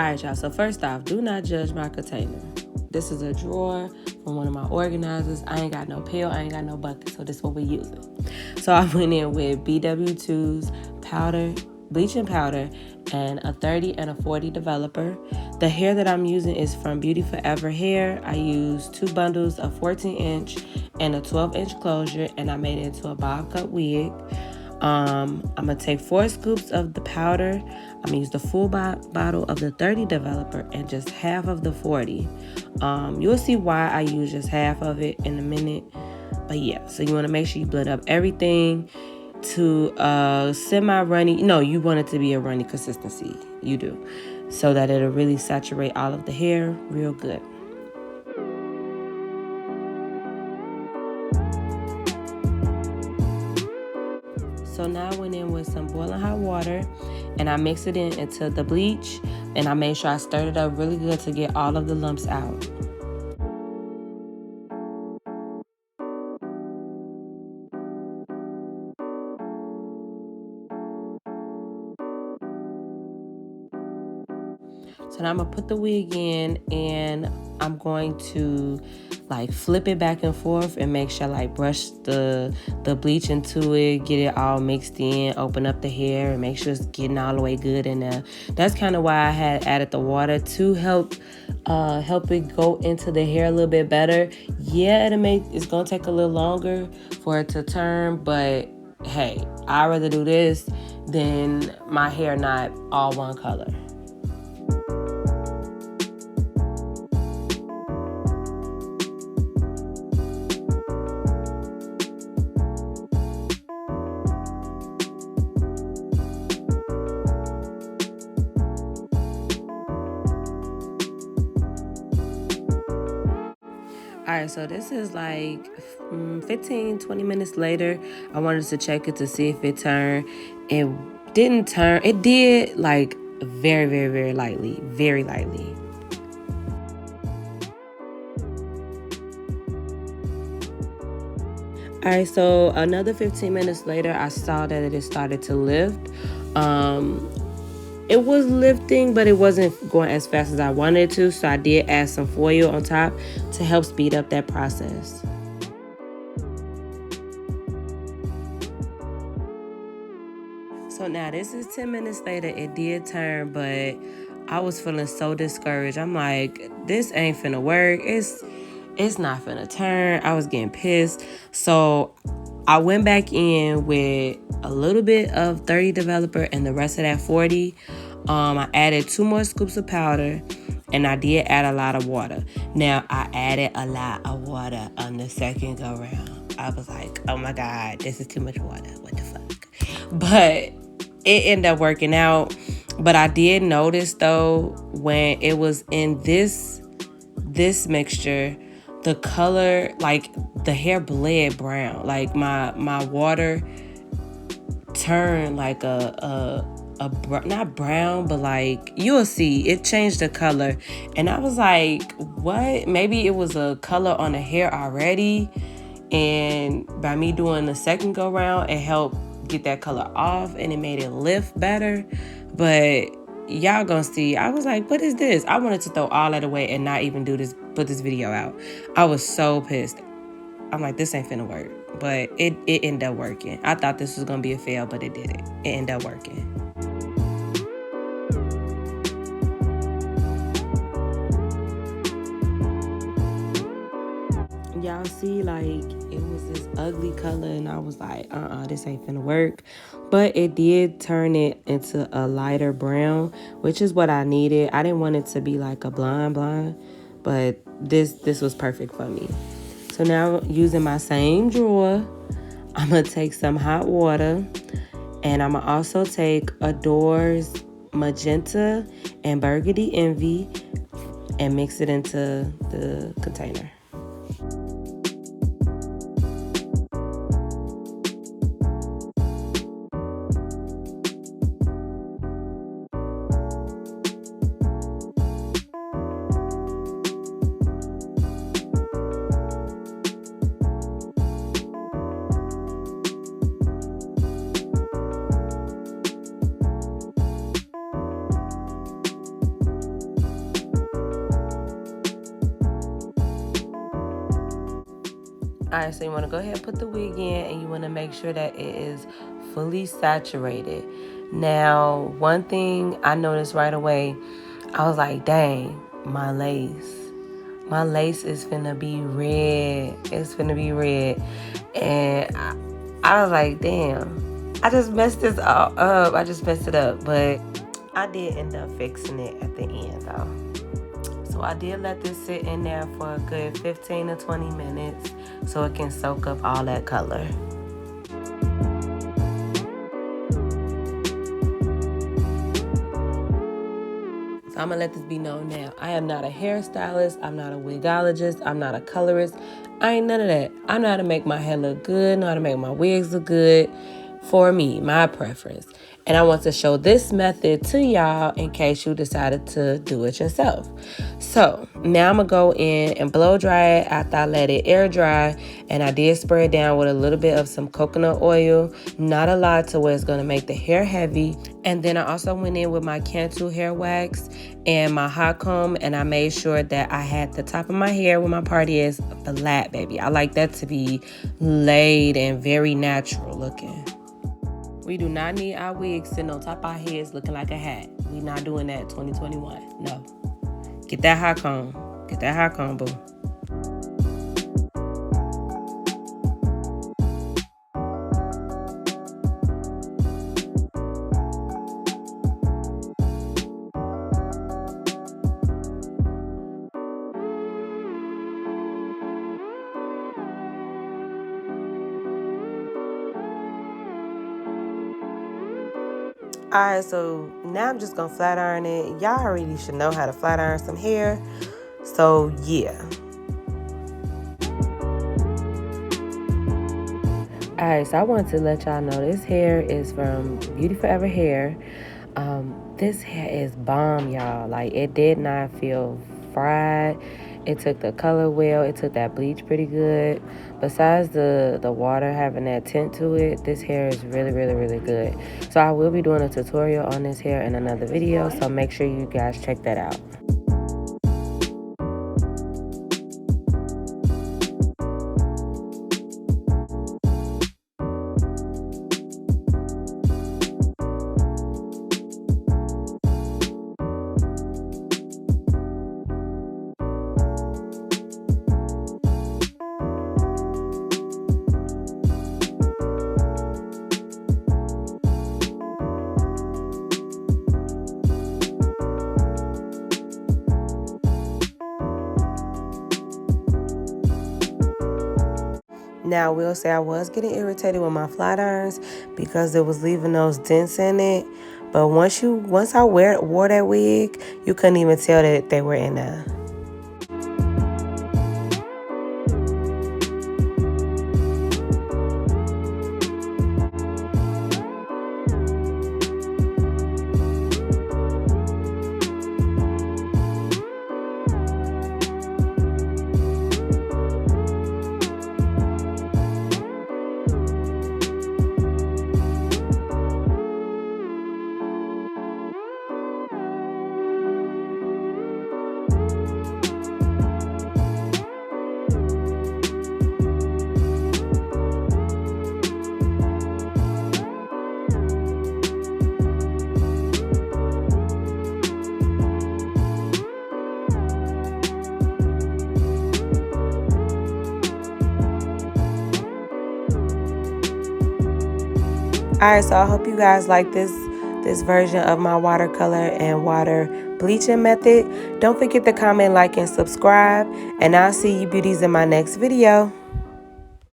Alright, y'all, so first off, do not judge my container. This is a drawer from one of my organizers. I ain't got no pail, I ain't got no bucket, so this is what we're using. So I went in with BW2's powder, bleaching powder, and a 30 and a 40 developer. The hair that I'm using is from Beauty Forever hair. I used 2 bundles of 14-inch and a 12-inch closure, and I made it into a bob cut wig. I'm gonna take 4 scoops of the powder. I'm gonna use the full bottle of the 30 developer and just half of the 40. You'll see why I use just half of it in a minute. But yeah, so you want to make sure you blend up everything to semi-runny. No, you want it to be a runny consistency. You do. So that it'll really saturate all of the hair real good. So now I went in with some boiling hot water and I mixed it into the bleach, and I made sure I stirred it up really good to get all of the lumps out. So now I'm gonna put the wig in, and I'm going to like flip it back and forth and make sure I like brush the bleach into it, get it all mixed in, open up the hair, and make sure it's getting all the way good in there. That's kind of why I had added the water to help it go into the hair a little bit better. Yeah, it's gonna take a little longer for it to turn, but hey, I'd rather do this than my hair not all one color. Alright, so this is like 15-20 minutes later. I wanted to check it to see if it turned. It didn't turn. It did, like very, very, very lightly. Very lightly. Alright, so another 15 minutes later, I saw that it had started to lift. It was lifting, but it wasn't going as fast as I wanted it to, so I did add some foil on top to help speed up that process. So now this is 10 minutes later. It did turn, but I was feeling so discouraged. I'm like, this ain't finna work. It's not finna turn. I was getting pissed. So I went back in with a little bit of 30 developer and the rest of that 40. I added 2 more scoops of powder, and I did add a lot of water. Now, I added a lot of water on the second go round. I was like, oh my God, this is too much water. What the fuck? But it ended up working out. But I did notice though, when it was in this mixture, the color, like the hair bled brown. Like my water turned like not brown, but like you'll see it changed the color. And I was like, what? Maybe it was a color on the hair already, and by me doing the second go round, it helped get that color off and it made it lift better. But y'all gonna see, I was like, what is this? I wanted to throw all that away and not even put this video out. I was so pissed. I'm like, this ain't finna work. But it ended up working. I thought this was gonna be a fail, but it didn't. It ended up working. Y'all see, like, it was this ugly color, and I was like, this ain't finna work. But it did turn it into a lighter brown, which is what I needed. I didn't want it to be like a blonde, but this was perfect for me. So now, using my same drawer, I'm gonna take some hot water, and I'm gonna also take Adore's Magenta and Burgundy Envy and mix it into the container. Alright, so you want to go ahead and put the wig in, and you want to make sure that it is fully saturated. Now, one thing I noticed right away, I was like, dang, my lace. My lace is finna be red. It's finna be red. And I was like, damn, I just messed this all up. I just messed it up. But I did end up fixing it at the end, though. So I did let this sit in there for a good 15 to 20 minutes so it can soak up all that color. So I'm gonna let this be known now. I am not a hairstylist. I'm not a wigologist. I'm not a colorist. I ain't none of that. I know how to make my hair look good, know how to make my wigs look good for me, my preference. And I want to show this method to y'all in case you decided to do it yourself. So now I'm gonna go in and blow dry it after I let it air dry. And I did spray it down with a little bit of some coconut oil, not a lot to where it's gonna make the hair heavy. And then I also went in with my Cantu hair wax and my hot comb, and I made sure that I had the top of my hair where my party is flat, baby. I like that to be laid and very natural looking. We do not need our wigs sitting on top of our heads looking like a hat. We not doing that 2021. No. Get that hot comb. Get that hot comb, boo. Alright, so now I'm just gonna flat iron it. Y'all already should know how to flat iron some hair. So yeah. Alright, so I wanted to let y'all know this hair is from Beauty Forever Hair. This hair is bomb, y'all. Like, it did not feel fried. It took the color well. It took that bleach pretty good. Besides the water having that tint to it, this hair is really, really, really good. So I will be doing a tutorial on this hair in another video, so make sure you guys check that out. Now, I will say I was getting irritated with my flat irons because it was leaving those dents in it. But once I wore that wig, you couldn't even tell that they were in there. Alright, so I hope you guys like this version of my watercolor and water bleaching method. Don't forget to comment, like, and subscribe. And I'll see you beauties in my next video.